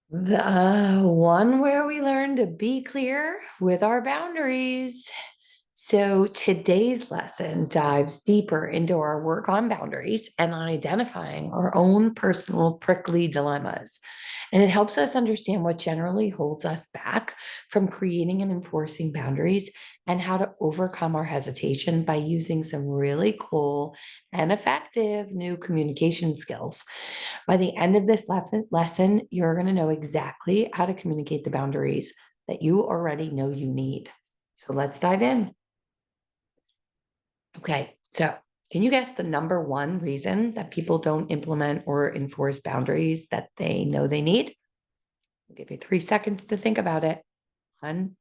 The one where we learn to be clear with our boundaries. So today's lesson dives deeper into our work on boundaries and on identifying our own personal prickly dilemmas. And it helps us understand what generally holds us back from creating and enforcing boundaries and how to overcome our hesitation by using some really cool and effective new communication skills. By the end of this lesson, you're going to know exactly how to communicate the boundaries that you already know you need. So let's dive in. Okay, so can you guess the number one reason that people don't implement or enforce boundaries that they know they need? I'll give you 3 seconds to think about it. One,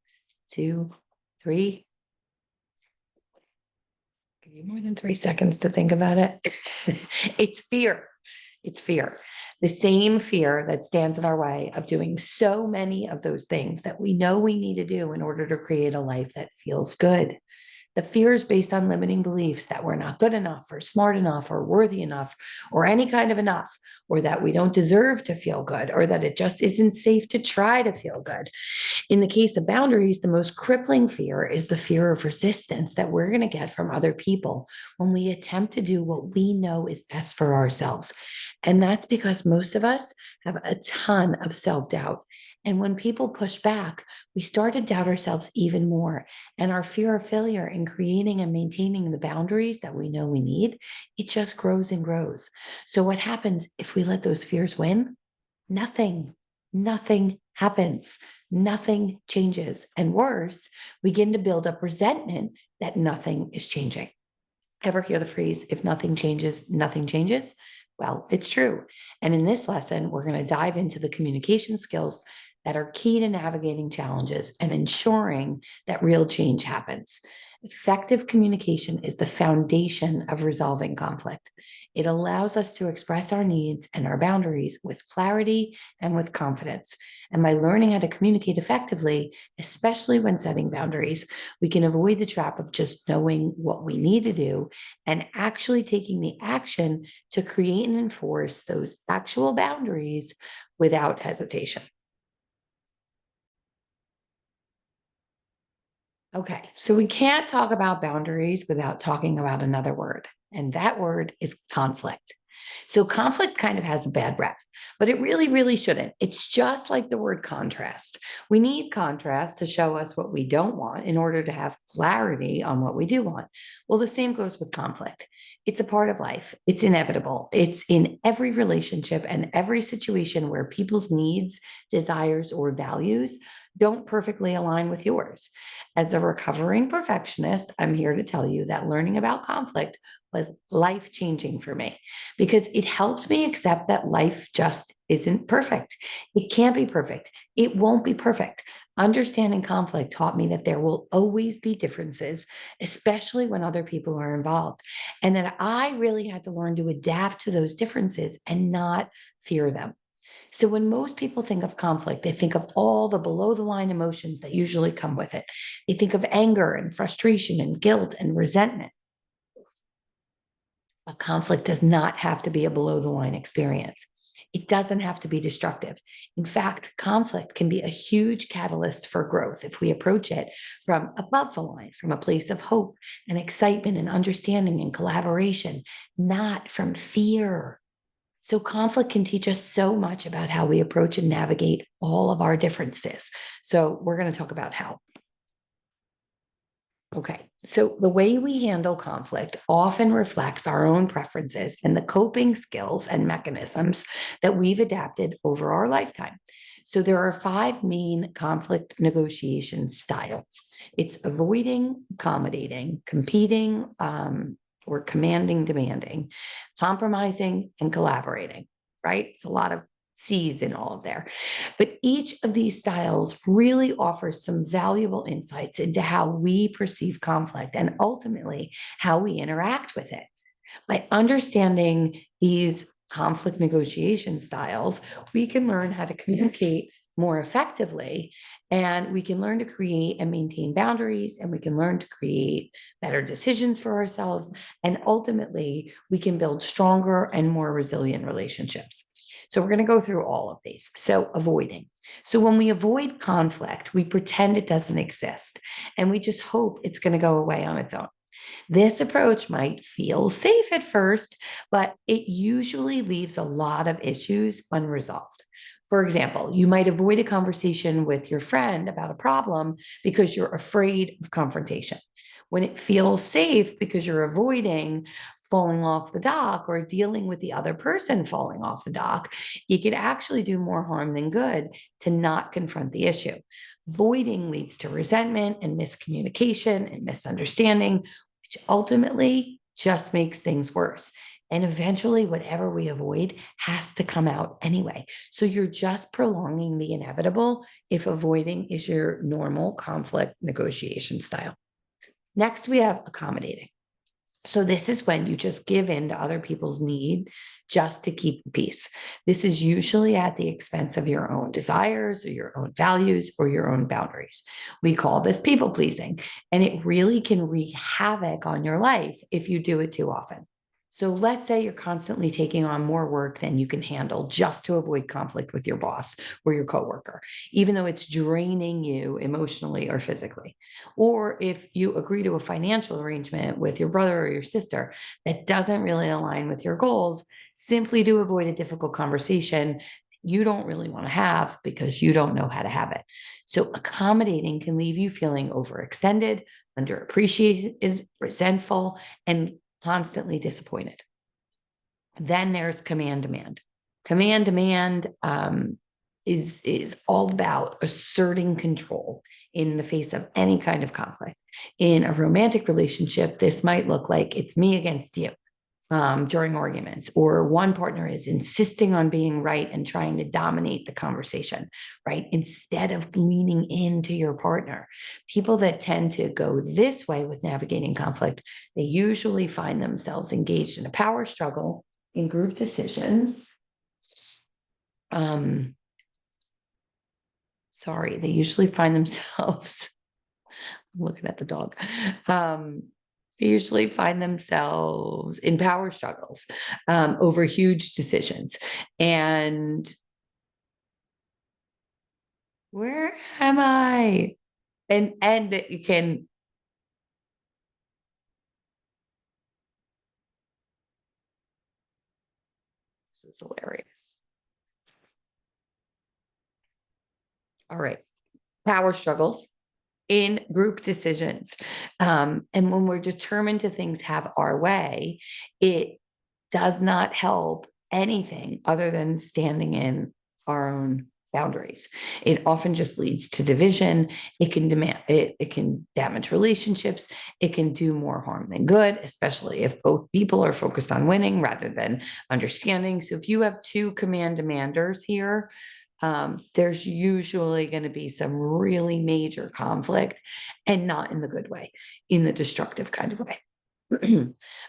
two, three. Give you more than 3 seconds to think about it. It's fear. It's fear. The same fear that stands in our way of doing so many of those things that we know we need to do in order to create a life that feels good. The fear is based on limiting beliefs that we're not good enough or smart enough or worthy enough or any kind of enough, or that we don't deserve to feel good, or that it just isn't safe to try to feel good. In the case of boundaries, the most crippling fear is the fear of resistance that we're going to get from other people when we attempt to do what we know is best for ourselves. And that's because most of us have a ton of self doubt. And when people push back, we start to doubt ourselves even more. And our fear of failure in creating and maintaining the boundaries that we know we need, it just grows and grows. So, what happens if we let those fears win? Nothing, nothing happens. Nothing changes. And worse, we begin to build up resentment that nothing is changing. Ever hear the phrase, if nothing changes, nothing changes? Well, it's true. And in this lesson, we're going to dive into the communication skills that are key to navigating challenges and ensuring that real change happens. Effective communication is the foundation of resolving conflict. It allows us to express our needs and our boundaries with clarity and with confidence. And by learning how to communicate effectively, especially when setting boundaries, we can avoid the trap of just knowing what we need to do and actually taking the action to create and enforce those actual boundaries without hesitation. Okay, so we can't talk about boundaries without talking about another word, and that word is conflict. So, conflict kind of has a bad rep, but it really, really shouldn't. It's just like the word contrast. We need contrast to show us what we don't want in order to have clarity on what we do want. Well, the same goes with conflict. It's a part of life, it's inevitable. It's in every relationship and every situation where people's needs, desires, or values don't perfectly align with yours. As a recovering perfectionist, I'm here to tell you that learning about conflict was life changing for me because it helped me accept that life just isn't perfect. It can't be perfect. It won't be perfect. Understanding conflict taught me that there will always be differences, especially when other people are involved, and that I really had to learn to adapt to those differences and not fear them. So when most people think of conflict, they think of all the below the line emotions that usually come with it. They think of anger and frustration and guilt and resentment. A conflict does not have to be a below the line experience. It doesn't have to be destructive. In fact, conflict can be a huge catalyst for growth if we approach it from above the line, from a place of hope and excitement and understanding and collaboration, not from fear. So, conflict can teach us so much about how we approach and navigate all of our differences. So, we're going to talk about how. Okay. So, the way we handle conflict often reflects our own preferences and the coping skills and mechanisms that we've adapted over our lifetime. So, there are five main conflict negotiation styles: it's avoiding, accommodating, competing, or commanding, demanding, compromising, and collaborating, right? It's a lot of C's in all of there. But each of these styles really offers some valuable insights into how we perceive conflict and ultimately how we interact with it. By understanding these conflict negotiation styles, we can learn how to communicate more effectively. And we can learn to create and maintain boundaries, and we can learn to create better decisions for ourselves. And ultimately, we can build stronger and more resilient relationships. So, we're going to go through all of these. So, avoiding. So, when we avoid conflict, we pretend it doesn't exist and we just hope it's going to go away on its own. This approach might feel safe at first, but it usually leaves a lot of issues unresolved. For example, you might avoid a conversation with your friend about a problem because you're afraid of confrontation. When it feels safe because you're avoiding falling off the dock or dealing with the other person falling off the dock, it could actually do more harm than good to not confront the issue. Avoiding leads to resentment and miscommunication and misunderstanding, which ultimately just makes things worse. And eventually, whatever we avoid has to come out anyway. So you're just prolonging the inevitable if avoiding is your normal conflict negotiation style. Next, we have accommodating. So this is when you just give in to other people's need just to keep the peace. This is usually at the expense of your own desires or your own values or your own boundaries. We call this people pleasing, and it really can wreak havoc on your life if you do it too often. So let's say you're constantly taking on more work than you can handle just to avoid conflict with your boss or your coworker, even though it's draining you emotionally or physically. Or if you agree to a financial arrangement with your brother or your sister that doesn't really align with your goals, simply to avoid a difficult conversation you don't really want to have because you don't know how to have it. So, accommodating can leave you feeling overextended, underappreciated, resentful, and constantly disappointed. Then there's command demand. Command demand is all about asserting control in the face of any kind of conflict. In a romantic relationship, this might look like it's me against you during arguments, or one partner is insisting on being right and trying to dominate the conversation, right? Instead of leaning into your partner. People that tend to go this way with navigating conflict, they usually find themselves engaged in a power struggle in group decisions. Um, Sorry, they usually find themselves looking at the dog. They usually find themselves in power struggles over huge decisions. And where am I? And that you can. This is hilarious. All right, power struggles in group decisions. And when we're determined to things have our way, it does not help anything other than standing in our own boundaries. It often just leads to division. It can damage relationships. It can do more harm than good, especially if both people are focused on winning rather than understanding. So if you have two command demanders here, there's usually going to be some really major conflict, and not in the good way, in the destructive kind of way.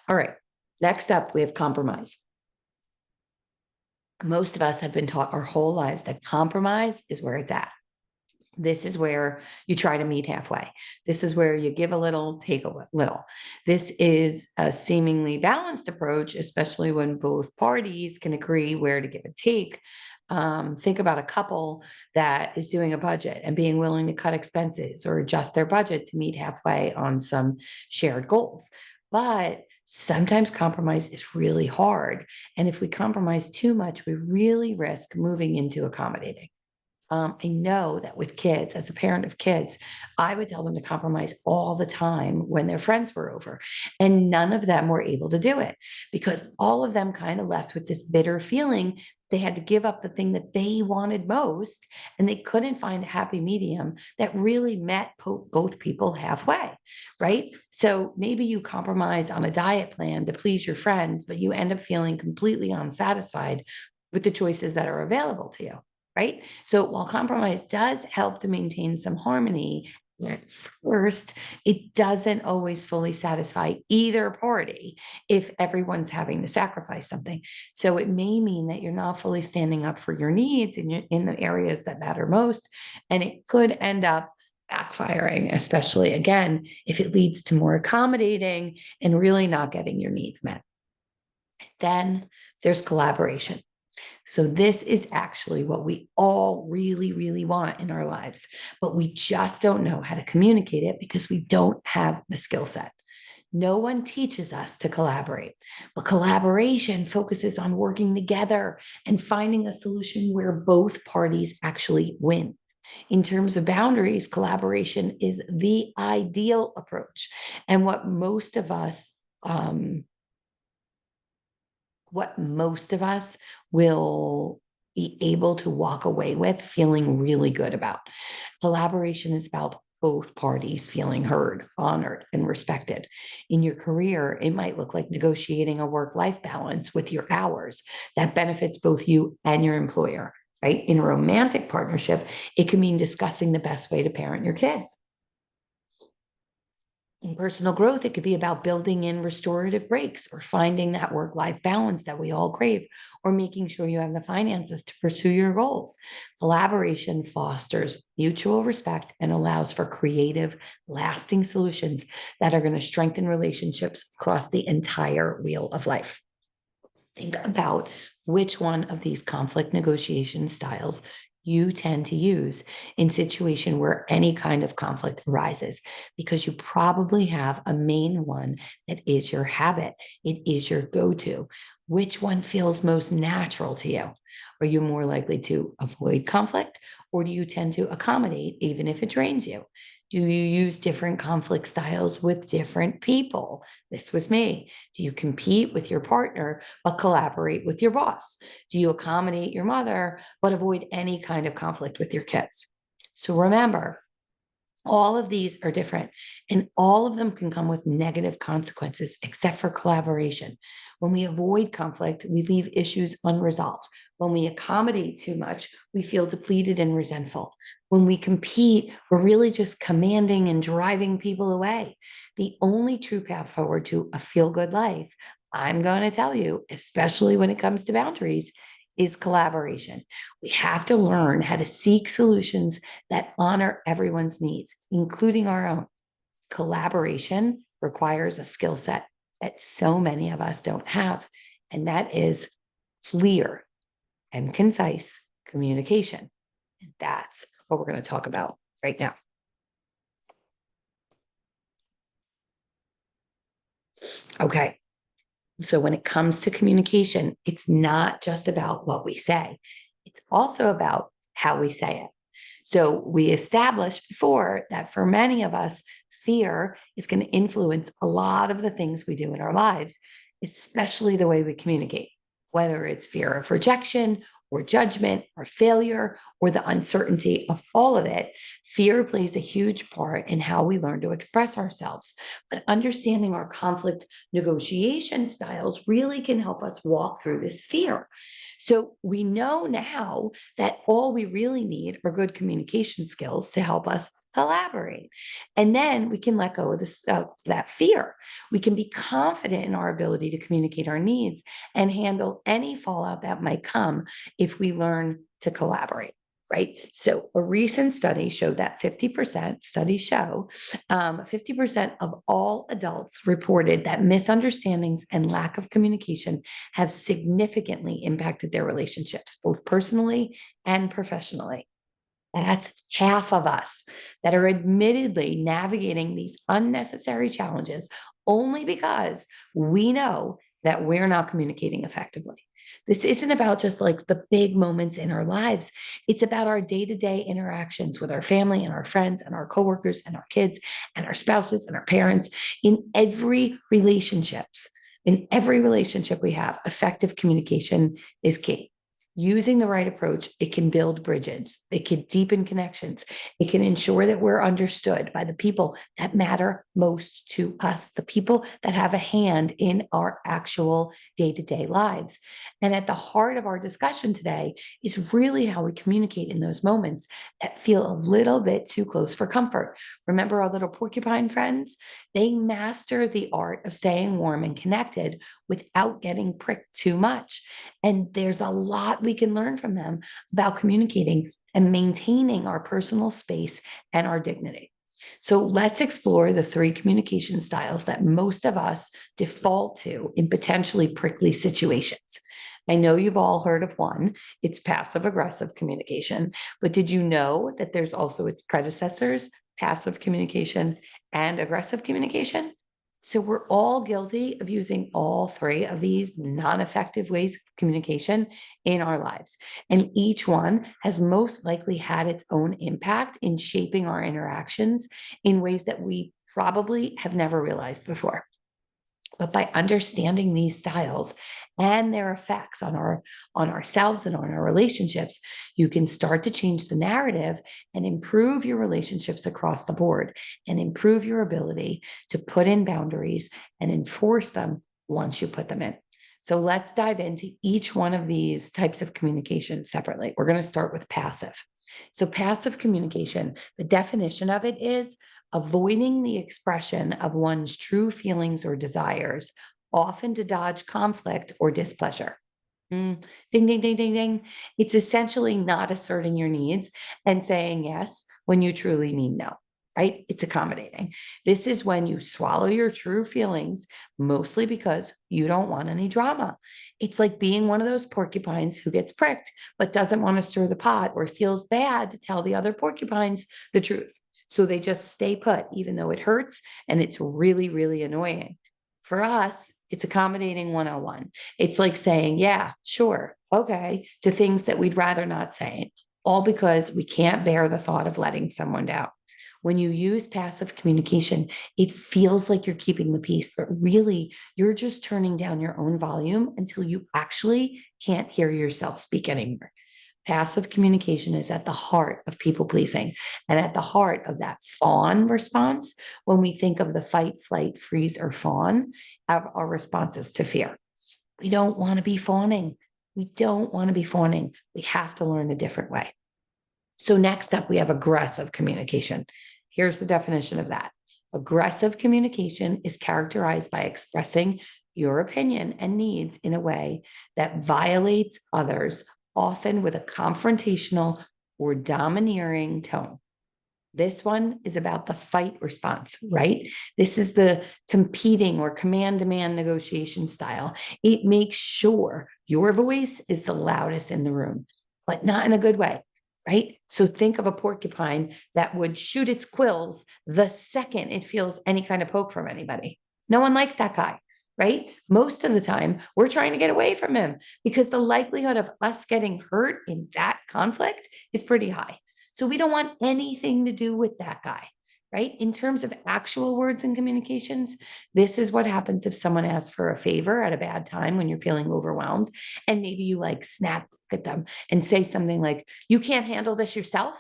All right. Next up, we have compromise. Most of us have been taught our whole lives that compromise is where it's at. This is where you try to meet halfway. This is where you give a little, take a little. This is a seemingly balanced approach, especially when both parties can agree where to give and take. Think about a couple that is doing a budget and being willing to cut expenses or adjust their budget to meet halfway on some shared goals. But sometimes compromise is really hard. And if we compromise too much, we really risk moving into accommodating. I know that with kids, as a parent of kids, I would tell them to compromise all the time when their friends were over. And none of them were able to do it because all of them kind of left with this bitter feeling they had to give up the thing that they wanted most, and they couldn't find a happy medium that really met both people halfway, right? So maybe you compromise on a diet plan to please your friends, but you end up feeling completely unsatisfied with the choices that are available to you, right? So while compromise does help to maintain some harmony At first, it doesn't always fully satisfy either party if everyone's having to sacrifice something. So it may mean that you're not fully standing up for your needs in the areas that matter most. And it could end up backfiring, especially again, if it leads to more accommodating and really not getting your needs met. Then there's collaboration. So this is actually what we all really, really want in our lives, but we just don't know how to communicate it because we don't have the skill set. No one teaches us to collaborate, but collaboration focuses on working together and finding a solution where both parties actually win. In terms of boundaries, collaboration is the ideal approach. And what most of us will be able to walk away with feeling really good about. Collaboration is about both parties feeling heard, honored, and respected. In your career, it might look like negotiating a work life balance with your hours that benefits both you and your employer, right? In a romantic partnership, it can mean discussing the best way to parent your kids. In personal growth, it could be about building in restorative breaks or finding that work life balance that we all crave, or making sure you have the finances to pursue your goals. Collaboration fosters mutual respect and allows for creative, lasting solutions that are going to strengthen relationships across the entire wheel of life. Think about which one of these conflict negotiation styles you tend to use in situation where any kind of conflict arises, because you probably have a main one that is your habit. It is your go-to. Which one feels most natural to you? Are you more likely to avoid conflict, or do you tend to accommodate even if it drains you? Do you use different conflict styles with different people? This was me. Do you compete with your partner but collaborate with your boss? Do you accommodate your mother but avoid any kind of conflict with your kids? So remember, all of these are different, and all of them can come with negative consequences, except for collaboration. When we avoid conflict, we leave issues unresolved. When we accommodate too much, we feel depleted and resentful. When we compete, we're really just commanding and driving people away. The only true path forward to a feel good life, I'm going to tell you, especially when it comes to boundaries, is collaboration. We have to learn how to seek solutions that honor everyone's needs, including our own. Collaboration requires a skill set that so many of us don't have, and that is clear and concise communication. And that's what we're going to talk about right now. Okay. So when it comes to communication, it's not just about what we say, it's also about how we say it. So we established before that for many of us, fear is going to influence a lot of the things we do in our lives, especially the way we communicate, whether it's fear of rejection or judgment or failure or the uncertainty of all of it. Fear plays a huge part in how we learn to express ourselves. But understanding our conflict negotiation styles really can help us walk through this fear. So we know now that all we really need are good communication skills to help us collaborate. And then we can let go of that fear. We can be confident in our ability to communicate our needs and handle any fallout that might come if we learn to collaborate. Right. So a recent study showed that 50% studies show 50% of all adults reported that misunderstandings and lack of communication have significantly impacted their relationships, both personally and professionally. That's half of us that are admittedly navigating these unnecessary challenges only because we know that we're not communicating effectively. This isn't about just like the big moments in our lives. It's about our day-to-day interactions with our family and our friends and our coworkers and our kids and our spouses and our parents in every relationships. In every relationship we have, effective communication is key. Using the right approach, it can build bridges, it can deepen connections, it can ensure that we're understood by the people that matter most to us, the people that have a hand in our actual day to day lives. And at the heart of our discussion today is really how we communicate in those moments that feel a little bit too close for comfort. Remember our little porcupine friends? They master the art of staying warm and connected without getting pricked too much. And there's a lot we can learn from them about communicating and maintaining our personal space and our dignity. So let's explore the three communication styles that most of us default to in potentially prickly situations. I know you've all heard of one, it's passive aggressive communication, but did you know that there's also its predecessors, passive communication and aggressive communication? So we're all guilty of using all three of these non-effective ways of communication in our lives. And each one has most likely had its own impact in shaping our interactions in ways that we probably have never realized before. But by understanding these styles and their effects on ourselves and on our relationships, you can start to change the narrative and improve your relationships across the board and improve your ability to put in boundaries and enforce them once you put them in. So let's dive into each one of these types of communication separately. We're going to start with passive. So passive communication, the definition of it is avoiding the expression of one's true feelings or desires, often to dodge conflict or displeasure. Ding, ding, ding, ding, ding. It's essentially not asserting your needs and saying yes when you truly mean no, right? It's accommodating. This is when you swallow your true feelings, mostly because you don't want any drama. It's like being one of those porcupines who gets pricked, but doesn't want to stir the pot or feels bad to tell the other porcupines the truth. So they just stay put, even though it hurts and it's really, really annoying. For us, it's accommodating 101. It's like saying, yeah, sure, okay, to things that we'd rather not say, all because we can't bear the thought of letting someone down. When you use passive communication, it feels like you're keeping the peace, but really you're just turning down your own volume until you actually can't hear yourself speak anymore. Passive communication is at the heart of people pleasing and at the heart of that fawn response. When we think of the fight, flight, freeze, or fawn, our responses to fear. We don't want to be fawning. We don't want to be fawning. We have to learn a different way. So, next up, we have aggressive communication. Here's the definition of that. Aggressive communication is characterized by expressing your opinion and needs in a way that violates others, often with a confrontational or domineering tone. This one is about the fight response, right? This is the competing or command demand negotiation style. It makes sure your voice is the loudest in the room, but not in a good way, right? So think of a porcupine that would shoot its quills the second it feels any kind of poke from anybody. No one likes that guy, right? Most of the time, we're trying to get away from him because the likelihood of us getting hurt in that conflict is pretty high. So we don't want anything to do with that guy, right? In terms of actual words and communications, this is what happens if someone asks for a favor at a bad time when you're feeling overwhelmed. And maybe you like snap at them and say something like, you can't handle this yourself.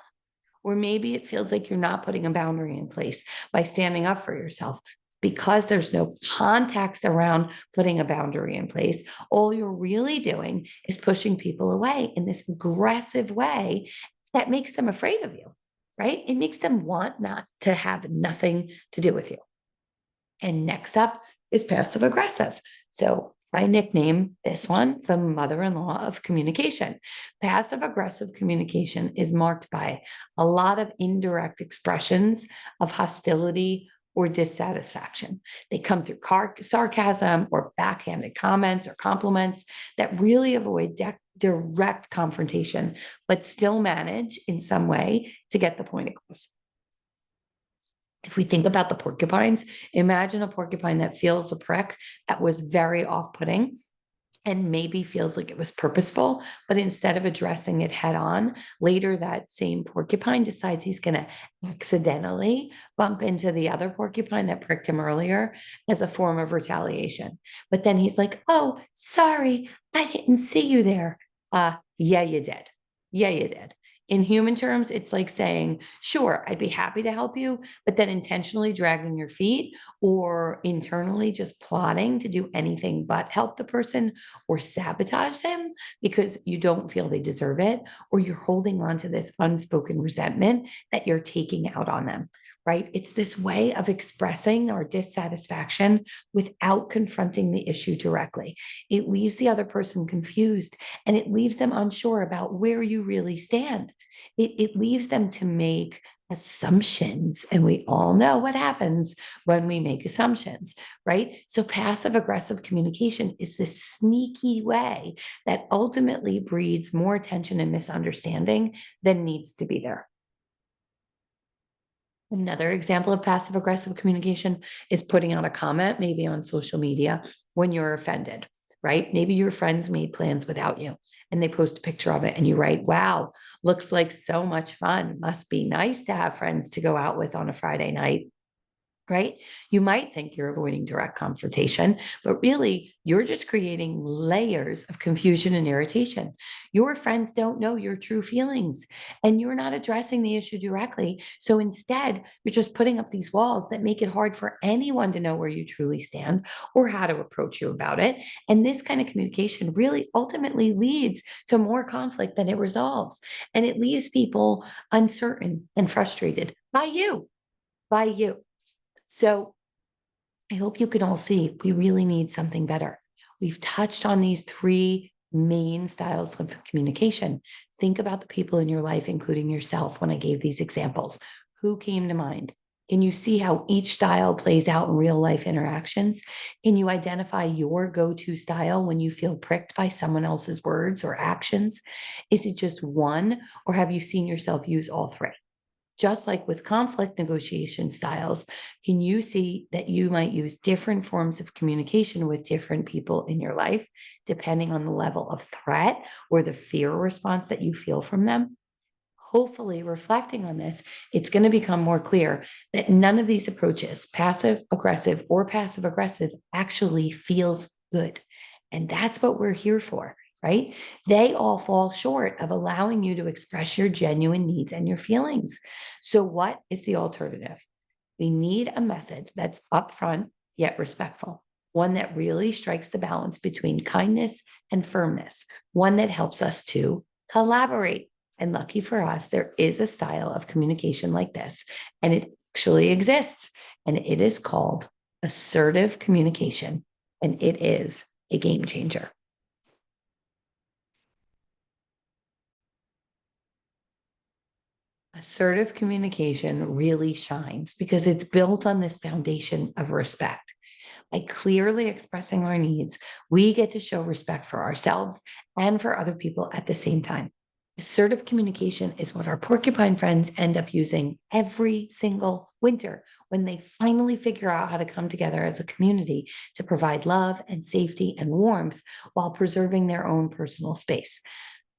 Or maybe it feels like you're not putting a boundary in place by standing up for yourself. Because there's no context around putting a boundary in place, all you're really doing is pushing people away in this aggressive way that makes them afraid of you, right? It makes them want not to have nothing to do with you. And next up is passive aggressive. So I nickname this one the mother in law of communication. Passive aggressive communication is marked by a lot of indirect expressions of hostility or dissatisfaction. They come through sarcasm or backhanded comments or compliments that really avoid direct confrontation, but still manage in some way to get the point across. If we think about the porcupines, imagine a porcupine that feels a prick that was very off putting and maybe feels like it was purposeful, but instead of addressing it head on, later that same porcupine decides he's going to accidentally bump into the other porcupine that pricked him earlier as a form of retaliation. But then he's like, oh, sorry, I didn't see you there. Yeah, you did. Yeah, you did. In human terms, it's like saying, sure, I'd be happy to help you, but then intentionally dragging your feet or internally just plotting to do anything but help the person or sabotage them because you don't feel they deserve it, or you're holding on to this unspoken resentment that you're taking out on them, right? It's this way of expressing our dissatisfaction without confronting the issue directly. It leaves the other person confused and it leaves them unsure about where you really stand. It leaves them to make assumptions. And we all know what happens when we make assumptions, right? So passive aggressive communication is this sneaky way that ultimately breeds more tension and misunderstanding than needs to be there. Another example of passive aggressive communication is putting out a comment, maybe on social media, when you're offended, right? Maybe your friends made plans without you and they post a picture of it and you write, wow, looks like so much fun. Must be nice to have friends to go out with on a Friday night, right? You might think you're avoiding direct confrontation, but really you're just creating layers of confusion and irritation. Your friends don't know your true feelings and you're not addressing the issue directly. So instead, you're just putting up these walls that make it hard for anyone to know where you truly stand or how to approach you about it. And this kind of communication really ultimately leads to more conflict than it resolves. And it leaves people uncertain and frustrated by you, by you. So I hope you can all see we really need something better. We've touched on these three main styles of communication. Think about the people in your life, including yourself, when I gave these examples. Who came to mind? Can you see how each style plays out in real life interactions? Can you identify your go to style when you feel pricked by someone else's words or actions? Is it just one, or have you seen yourself use all three? Just like with conflict negotiation styles, can you see that you might use different forms of communication with different people in your life, depending on the level of threat or the fear response that you feel from them? Hopefully, reflecting on this, it's going to become more clear that none of these approaches, passive aggressive or passive aggressive, actually feels good. And that's what we're here for, right? They all fall short of allowing you to express your genuine needs and your feelings. So, what is the alternative? We need a method that's upfront yet respectful, one that really strikes the balance between kindness and firmness, one that helps us to collaborate. And lucky for us, there is a style of communication like this, and it actually exists, and it is called assertive communication, and it is a game changer. Assertive communication really shines because it's built on this foundation of respect. By clearly expressing our needs, we get to show respect for ourselves and for other people at the same time. Assertive communication is what our porcupine friends end up using every single winter when they finally figure out how to come together as a community to provide love and safety and warmth while preserving their own personal space.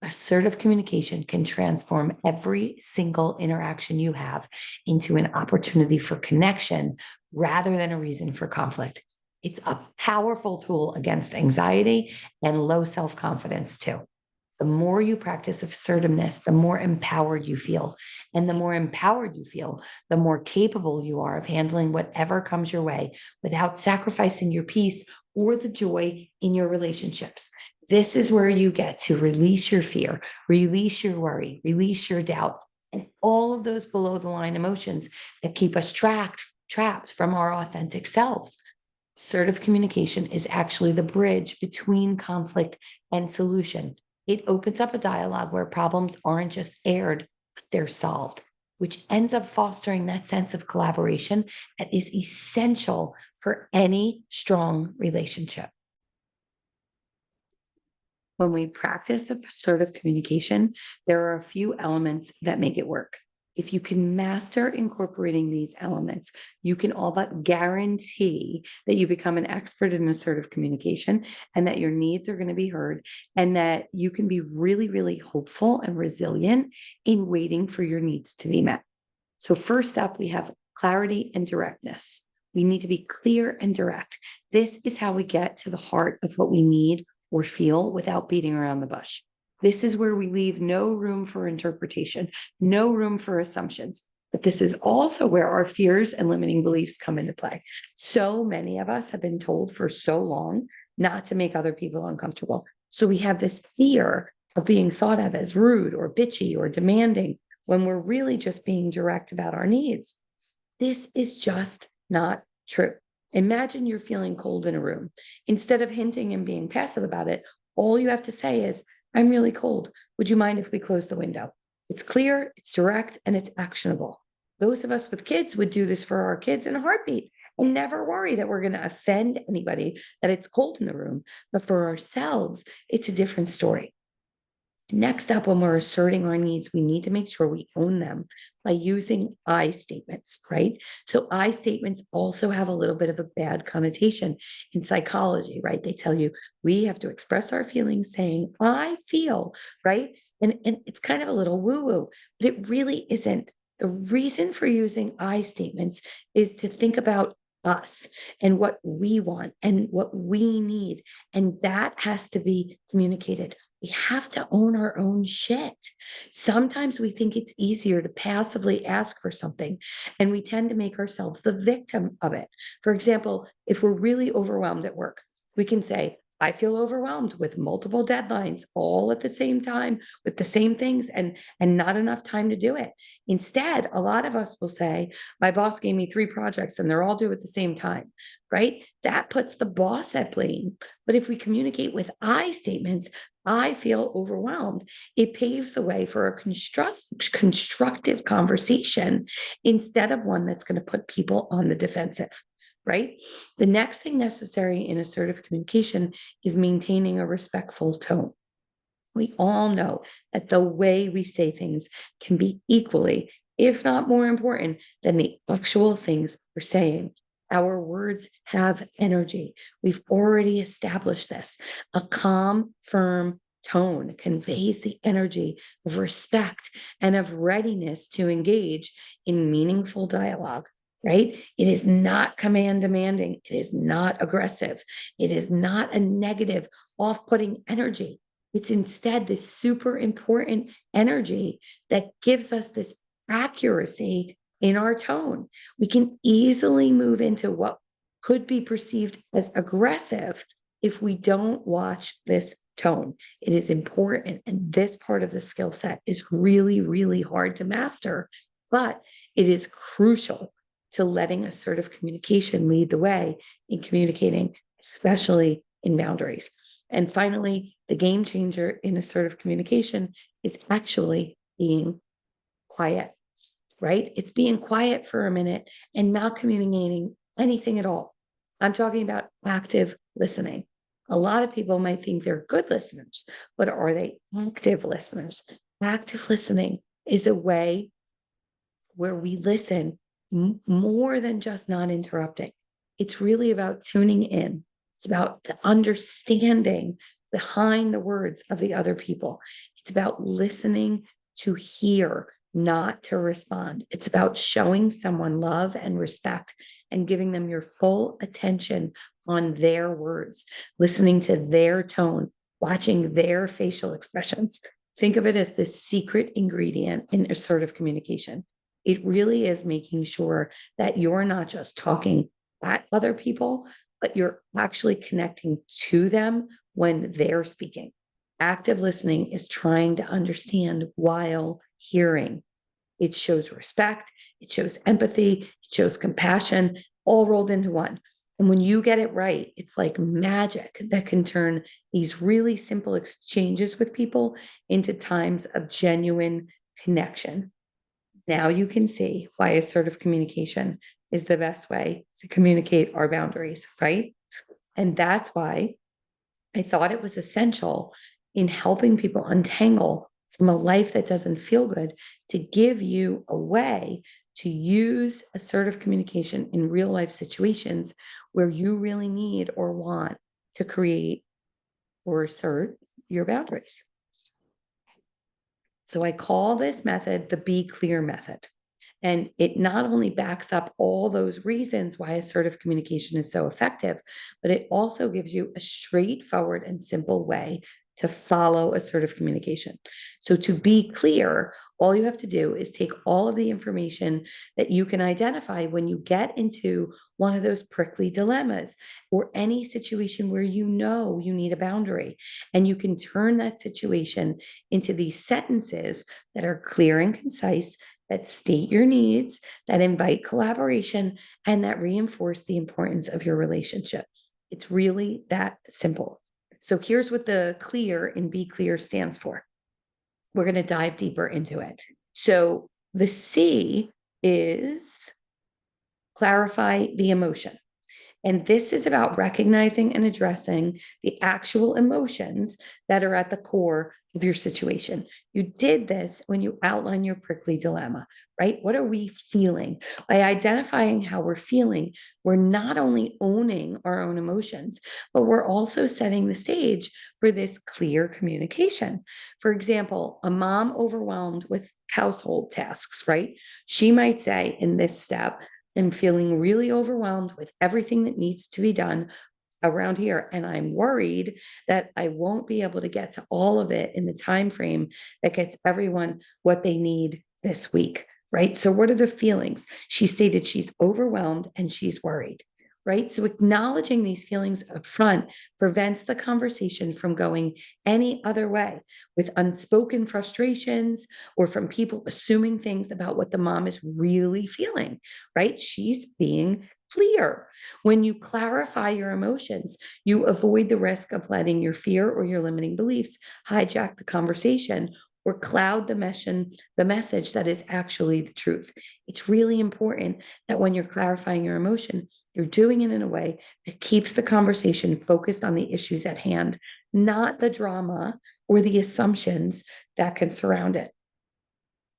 Assertive communication can transform every single interaction you have into an opportunity for connection rather than a reason for conflict. It's a powerful tool against anxiety and low self confidence, too. The more you practice assertiveness, the more empowered you feel. And the more empowered you feel, the more capable you are of handling whatever comes your way without sacrificing your peace or the joy in your relationships. This is where you get to release your fear, release your worry, release your doubt, and all of those below the line emotions that keep us trapped from our authentic selves. Assertive communication is actually the bridge between conflict and solution. It opens up a dialogue where problems aren't just aired, but they're solved, which ends up fostering that sense of collaboration that is essential for any strong relationship. When we practice assertive communication, there are a few elements that make it work. If you can master incorporating these elements, you can all but guarantee that you become an expert in assertive communication and that your needs are going to be heard and that you can be really, really hopeful and resilient in waiting for your needs to be met. So, first up, we have clarity and directness. We need to be clear and direct. This is how we get to the heart of what we need or feel without beating around the bush. This is where we leave no room for interpretation, no room for assumptions. But this is also where our fears and limiting beliefs come into play. So many of us have been told for so long not to make other people uncomfortable. So we have this fear of being thought of as rude or bitchy or demanding when we're really just being direct about our needs. This is just not true. Imagine you're feeling cold in a room. Instead of hinting and being passive about it, all you have to say is, I'm really cold. Would you mind if we close the window? It's clear, it's direct, and it's actionable. Those of us with kids would do this for our kids in a heartbeat and never worry that we're going to offend anybody, that it's cold in the room. But for ourselves, it's a different story. Next up, when we're asserting our needs, we need to make sure we own them by using I statements, right? So I statements also have a little bit of a bad connotation in psychology, right? They tell you we have to express our feelings saying, I feel, right? And it's kind of a little woo-woo, but it really isn't. The reason for using I statements is to think about us and what we want and what we need. And that has to be communicated. We have to own our own shit. Sometimes we think it's easier to passively ask for something, and we tend to make ourselves the victim of it. For example, if we're really overwhelmed at work, we can say, I feel overwhelmed with multiple deadlines all at the same time with the same things and not enough time to do it. Instead, a lot of us will say, my boss gave me 3 projects and they're all due at the same time, right? That puts the boss at blame. But if we communicate with I statements, I feel overwhelmed. It paves the way for a constructive conversation instead of one that's going to put people on the defensive, right? The next thing necessary in assertive communication is maintaining a respectful tone. We all know that the way we say things can be equally, if not more important than the actual things we're saying. Our words have energy. We've already established this. A calm, firm tone conveys the energy of respect and of readiness to engage in meaningful dialogue, right? It is not command demanding. It is not aggressive. It is not a negative, off putting energy. It's instead this super important energy that gives us this accuracy in our tone. We can easily move into what could be perceived as aggressive if we don't watch this tone. It is important. And this part of the skill set is really, really hard to master, but it is crucial to letting assertive communication lead the way in communicating, especially in boundaries. And finally, the game changer in assertive communication is actually being quiet, right? It's being quiet for a minute and not communicating anything at all. I'm talking about active listening. A lot of people might think they're good listeners, but are they active listeners? Active listening is a way where we listen more than just not interrupting. It's really about tuning in. It's about the understanding behind the words of the other people. It's about listening to hear, not to respond. It's about showing someone love and respect and giving them your full attention on their words, listening to their tone, watching their facial expressions. Think of it as this secret ingredient in assertive communication. It really is making sure that you're not just talking at other people, but you're actually connecting to them when they're speaking. Active listening is trying to understand while hearing. It shows respect, it shows empathy, it shows compassion, all rolled into one. And when you get it right, it's like magic that can turn these really simple exchanges with people into times of genuine connection. Now you can see why assertive communication is the best way to communicate our boundaries, right? And that's why I thought it was essential in helping people untangle from a life that doesn't feel good to give you a way to use assertive communication in real life situations where you really need or want to create or assert your boundaries. So I call this method the Be C.L.E.A.R method. And it not only backs up all those reasons why assertive communication is so effective, but it also gives you a straightforward and simple way to follow assertive communication. So to be clear, all you have to do is take all of the information that you can identify when you get into one of those prickly dilemmas or any situation where you know you need a boundary. And you can turn that situation into these sentences that are clear and concise, that state your needs, that invite collaboration, and that reinforce the importance of your relationship. It's really that simple. So here's what the clear in Be Clear stands for. We're going to dive deeper into it. So the C is clarify the emotion. And this is about recognizing and addressing the actual emotions that are at the core of your situation. You did this when you outline your prickly dilemma, right? What are we feeling? By identifying how we're feeling, we're not only owning our own emotions, but we're also setting the stage for this clear communication. For example, a mom overwhelmed with household tasks, right? She might say in this step, I'm feeling really overwhelmed with everything that needs to be done around here, and I'm worried that I won't be able to get to all of it in the time frame that gets everyone what they need this week, right? So what are the feelings? She stated she's overwhelmed and she's worried, right? So acknowledging these feelings up front prevents the conversation from going any other way with unspoken frustrations or from people assuming things about what the mom is really feeling, right? She's being clear. When you clarify your emotions, you avoid the risk of letting your fear or your limiting beliefs hijack the conversation or cloud the message that is actually the truth. It's really important that when you're clarifying your emotion, you're doing it in a way that keeps the conversation focused on the issues at hand, not the drama or the assumptions that can surround it.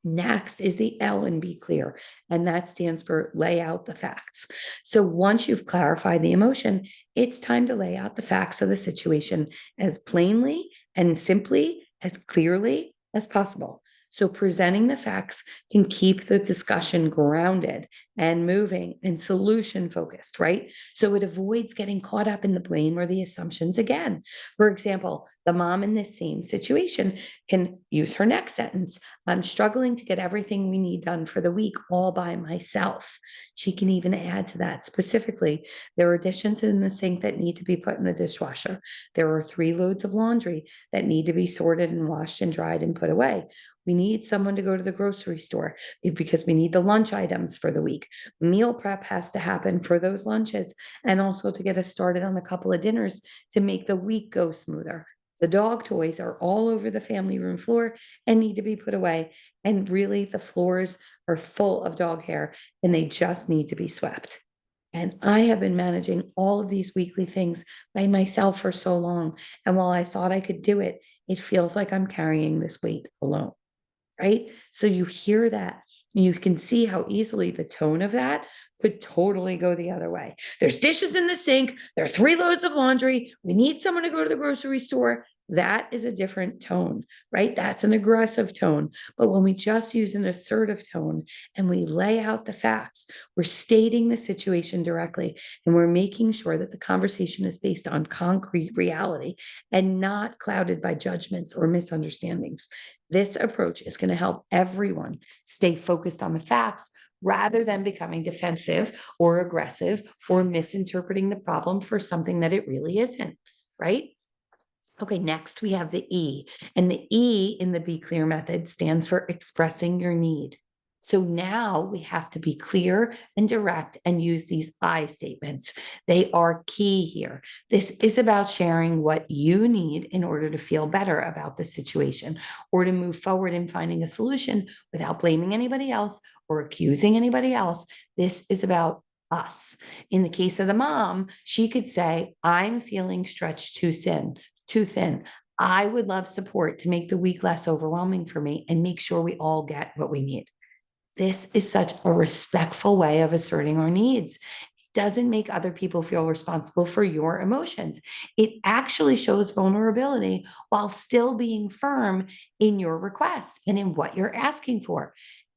Next is the L in Be Clear, and that stands for lay out the facts. So once you've clarified the emotion, it's time to lay out the facts of the situation as plainly and simply, as clearly as possible. So presenting the facts can keep the discussion grounded and moving and solution focused, right? So it avoids getting caught up in the blame or the assumptions again. For example, the mom in this same situation can use her next sentence. I'm struggling to get everything we need done for the week all by myself. She can even add to that specifically. There are dishes in the sink that need to be put in the dishwasher. There are 3 loads of laundry that need to be sorted and washed and dried and put away. We need someone to go to the grocery store because we need the lunch items for the week. Meal prep has to happen for those lunches and also to get us started on a couple of dinners to make the week go smoother. The dog toys are all over the family room floor and need to be put away. And really, the floors are full of dog hair and they just need to be swept. And I have been managing all of these weekly things by myself for so long. And while I thought I could do it, it feels like I'm carrying this weight alone, right? So you hear that, you can see how easily the tone of that could totally go the other way. There's dishes in the sink, there are 3 loads of laundry, we need someone to go to the grocery store. That is a different tone, right? That's an aggressive tone. But when we just use an assertive tone and we lay out the facts, we're stating the situation directly and we're making sure that the conversation is based on concrete reality and not clouded by judgments or misunderstandings. This approach is going to help everyone stay focused on the facts rather than becoming defensive or aggressive or misinterpreting the problem for something that it really isn't, right? Okay, next we have the E, and the E in the Be Clear method stands for expressing your need. So now we have to be clear and direct and use these I statements. They are key here. This is about sharing what you need in order to feel better about the situation or to move forward in finding a solution without blaming anybody else or accusing anybody else. This is about us. In the case of the mom, she could say, I'm feeling stretched too thin. I would love support to make the week less overwhelming for me and make sure we all get what we need. This is such a respectful way of asserting our needs. It doesn't make other people feel responsible for your emotions. It actually shows vulnerability while still being firm in your request and in what you're asking for.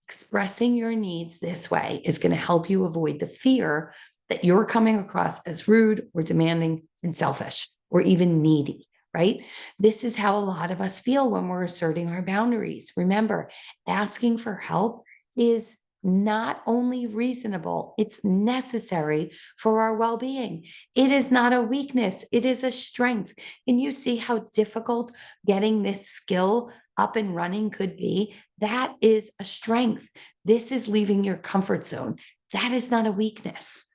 Expressing your needs this way is going to help you avoid the fear that you're coming across as rude or demanding and selfish or even needy. right? This is how a lot of us feel when we're asserting our boundaries. Remember, asking for help is not only reasonable, it's necessary for our well being. It is not a weakness, it is a strength. Can you see how difficult getting this skill up and running could be? That is a strength. This is leaving your comfort zone. That is not a weakness.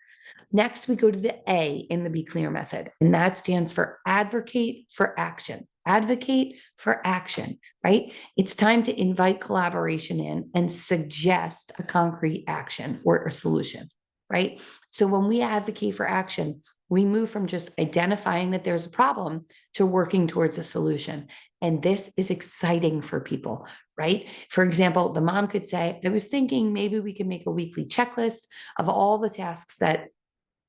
Next, we go to the A in the Be Clear method, and that stands for advocate for action. Advocate for action, right? It's time to invite collaboration in and suggest a concrete action or a solution, right? So when we advocate for action, we move from just identifying that there's a problem to working towards a solution. And this is exciting for people, right? For example, the mom could say, I was thinking maybe we could make a weekly checklist of all the tasks that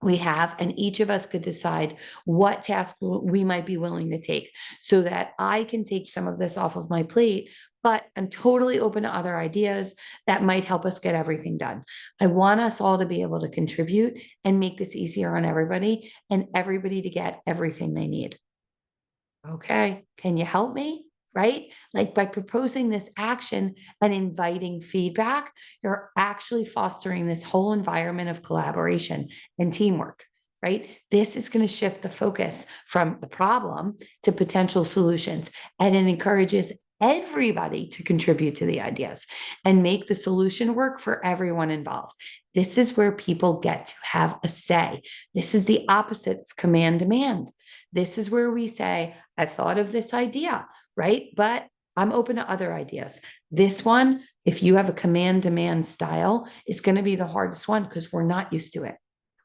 we have, and each of us could decide what task we might be willing to take so that I can take some of this off of my plate, but I'm totally open to other ideas that might help us get everything done. I want us all to be able to contribute and make this easier on everybody and everybody to get everything they need. Okay, can you help me? Right? Like by proposing this action and inviting feedback, you're actually fostering this whole environment of collaboration and teamwork, right? This is going to shift the focus from the problem to potential solutions, and it encourages everybody to contribute to the ideas and make the solution work for everyone involved. This is where people get to have a say. This is the opposite of command demand. This is where we say, I thought of this idea, right? But I'm open to other ideas. This one, if you have a command demand style, is going to be the hardest one because we're not used to it.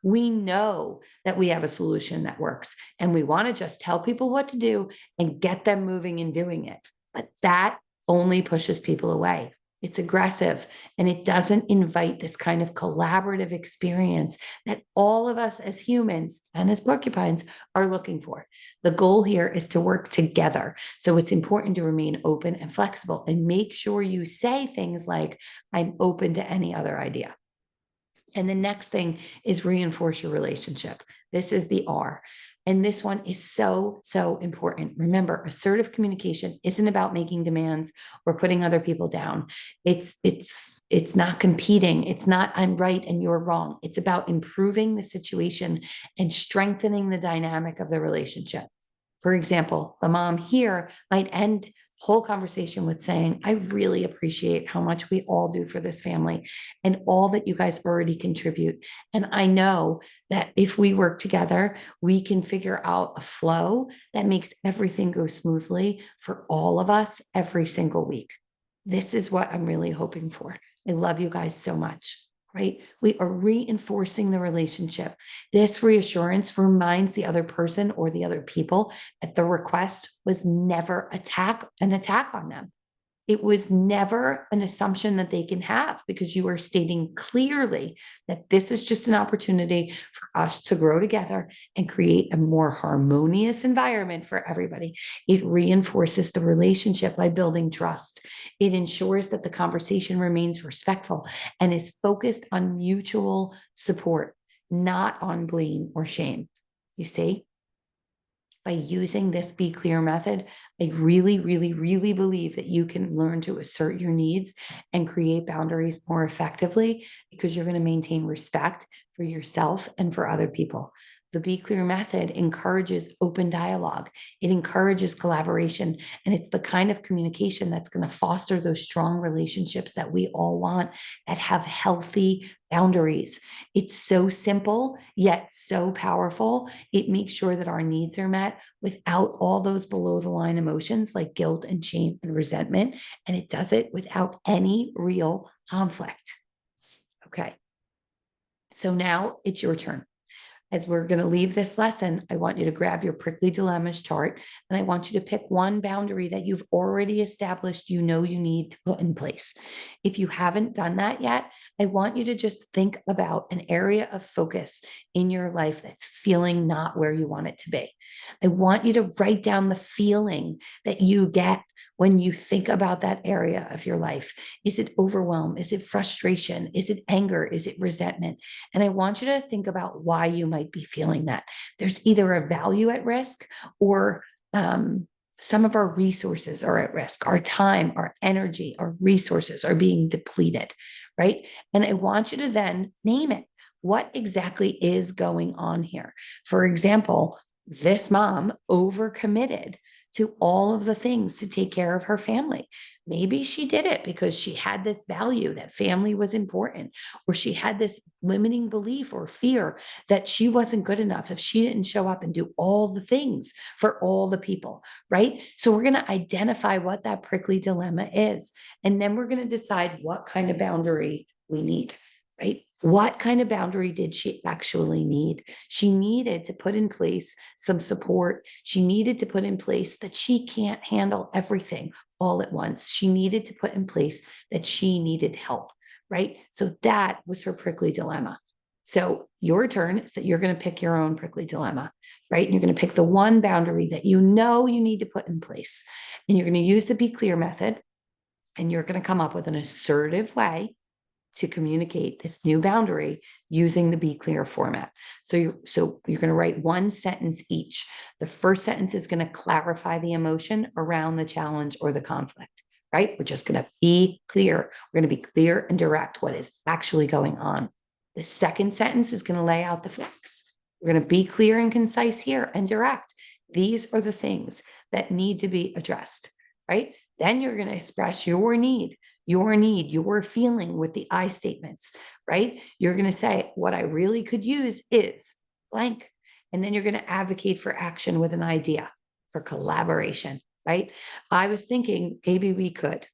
We know that we have a solution that works and we want to just tell people what to do and get them moving and doing it. But that only pushes people away. It's aggressive and it doesn't invite this kind of collaborative experience that all of us as humans and as porcupines are looking for. The goal here is to work together. So it's important to remain open and flexible and make sure you say things like, I'm open to any other idea. And the next thing is reinforce your relationship. This is the R. And this one is so, so important. Remember, assertive communication isn't about making demands or putting other people down. It's not competing. It's not I'm right and you're wrong. It's about improving the situation and strengthening the dynamic of the relationship. For example, the mom here might end whole conversation with saying, I really appreciate how much we all do for this family and all that you guys already contribute. And I know that if we work together, we can figure out a flow that makes everything go smoothly for all of us every single week. This is what I'm really hoping for. I love you guys so much. Right? We are reinforcing the relationship. This reassurance reminds the other person or the other people that the request was never an attack on them. It was never an assumption that they can have because you are stating clearly that this is just an opportunity for us to grow together and create a more harmonious environment for everybody. It reinforces the relationship by building trust. It ensures that the conversation remains respectful and is focused on mutual support, not on blame or shame. You see? By using this Be Clear method, I really, really, really believe that you can learn to assert your needs and create boundaries more effectively because you're going to maintain respect for yourself and for other people. The Be Clear method encourages open dialogue. It encourages collaboration, and it's the kind of communication that's going to foster those strong relationships that we all want that have healthy boundaries. It's so simple, yet so powerful. It makes sure that our needs are met without all those below the line emotions like guilt and shame and resentment. And it does it without any real conflict. Okay. So now it's your turn. As we're going to leave this lesson, I want you to grab your prickly dilemmas chart and I want you to pick one boundary that you've already established you know you need to put in place. If you haven't done that yet, I want you to just think about an area of focus in your life that's feeling not where you want it to be. I want you to write down the feeling that you get when you think about that area of your life. Is it overwhelm? Is it frustration? Is it anger? Is it resentment? And I want you to think about why you might be feeling that. There's either a value at risk or um, some of our resources are at risk. Our time, our energy, our resources are being depleted, right? And I want you to then name it. What exactly is going on here? For example, this mom overcommitted to all of the things to take care of her family. Maybe she did it because she had this value that family was important, or she had this limiting belief or fear that she wasn't good enough if she didn't show up and do all the things for all the people, right? So we're going to identify what that prickly dilemma is. And then we're going to decide what kind of boundary we need, right? What kind of boundary did she actually need? She needed to put in place some support. She needed to put in place that she can't handle everything all at once. She needed to put in place that she needed help, right? So that was her prickly dilemma. So your turn is that you're going to pick your own prickly dilemma, right? And you're going to pick the one boundary that you know you need to put in place. And you're going to use the Be Clear method. And you're going to come up with an assertive way to communicate this new boundary using the Be Clear format. So you're going to write one sentence each. The first sentence is going to clarify the emotion around the challenge or the conflict, right? We're just going to be clear. We're going to be clear and direct what is actually going on. The second sentence is going to lay out the facts. We're going to be clear and concise here and direct. These are the things that need to be addressed, right? Then you're going to express your need, your feeling with the I statements, right? You're going to say, what I really could use is blank. And then you're going to advocate for action with an idea for collaboration, right? I was thinking maybe we could,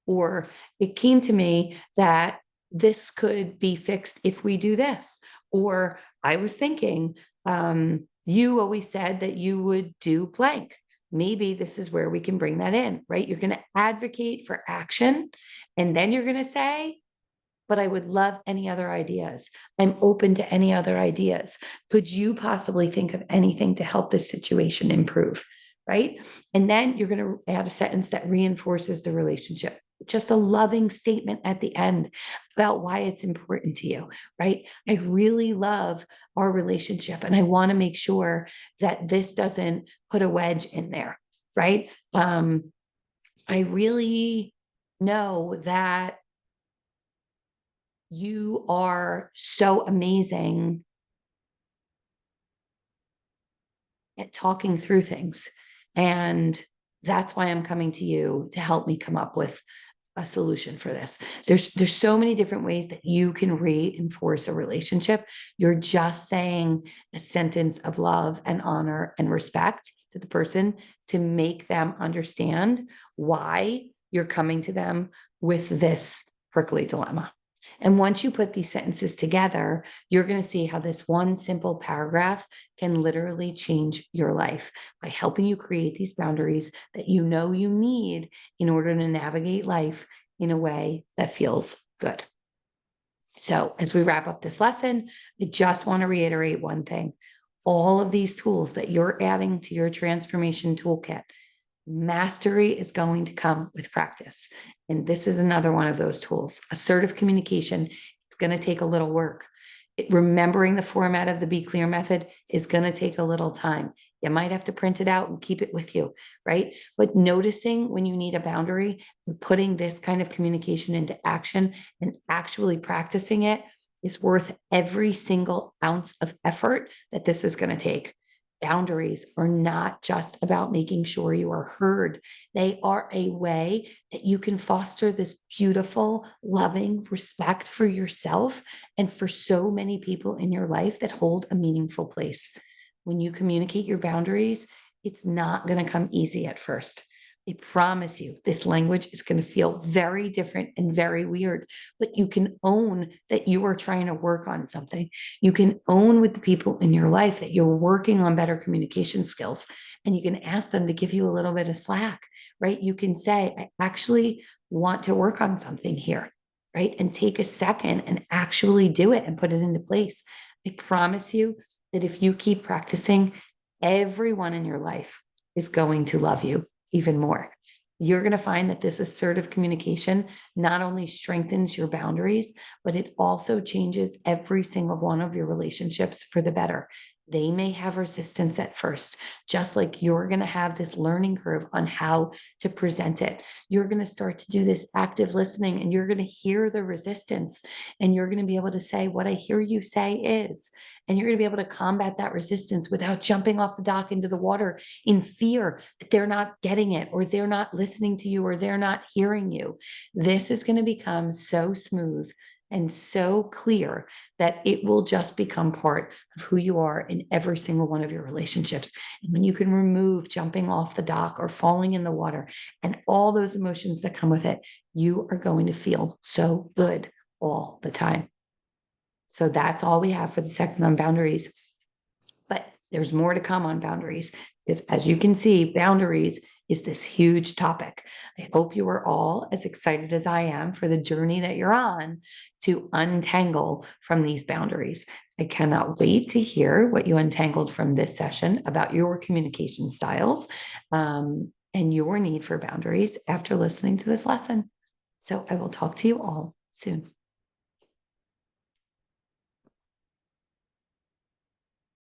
or it came to me that this could be fixed if we do this. Or I was thinking, you always said that you would do blank. Maybe this is where we can bring that in, right? You're going to advocate for action. And then you're going to say, but I would love any other ideas. I'm open to any other ideas. Could you possibly think of anything to help this situation improve? Right. And then you're going to add a sentence that reinforces the relationship. Just a loving statement at the end about why it's important to you, right? I really love our relationship and I want to make sure that this doesn't put a wedge in there, right? I really know that you are so amazing at talking through things. And that's why I'm coming to you to help me come up with a solution for this. There's so many different ways that you can reinforce a relationship. You're just saying a sentence of love and honor and respect to the person to make them understand why you're coming to them with this prickly dilemma. And once you put these sentences together, you're going to see how this one simple paragraph can literally change your life by helping you create these boundaries that you know you need in order to navigate life in a way that feels good. So, as we wrap up this lesson, I just want to reiterate one thing. All of these tools that you're adding to your transformation toolkit, mastery is going to come with practice. And this is another one of those tools. Assertive communication, it's going to take a little work. Remembering the format of the Be Clear method is going to take a little time. You might have to print it out and keep it with you, right? But noticing when you need a boundary and putting this kind of communication into action and actually practicing it is worth every single ounce of effort that this is going to take. Boundaries are not just about making sure you are heard. They are a way that you can foster this beautiful, loving respect for yourself and for so many people in your life that hold a meaningful place. When you communicate your boundaries, it's not going to come easy at first. I promise you, this language is going to feel very different and very weird, but you can own that you are trying to work on something. You can own with the people in your life that you're working on better communication skills, and you can ask them to give you a little bit of slack, right? You can say, I actually want to work on something here, right? And take a second and actually do it and put it into place. I promise you that if you keep practicing, everyone in your life is going to love you even more. You're going to find that this assertive communication not only strengthens your boundaries, but it also changes every single one of your relationships for the better. They may have resistance at first, just like you're going to have this learning curve on how to present it. You're going to start to do this active listening and you're going to hear the resistance and you're going to be able to say, what I hear you say is, and you're going to be able to combat that resistance without jumping off the dock into the water in fear that they're not getting it or they're not listening to you or they're not hearing you. This is going to become so smooth and so clear that it will just become part of who you are in every single one of your relationships. And when you can remove jumping off the dock or falling in the water and all those emotions that come with it, you are going to feel so good all the time. So that's all we have for the second on boundaries. But there's more to come on boundaries because, as you can see, boundaries is this huge topic. I hope you are all as excited as I am for the journey that you're on to untangle from these boundaries. I cannot wait to hear what you untangled from this session about your communication styles and your need for boundaries after listening to this lesson. So I will talk to you all soon.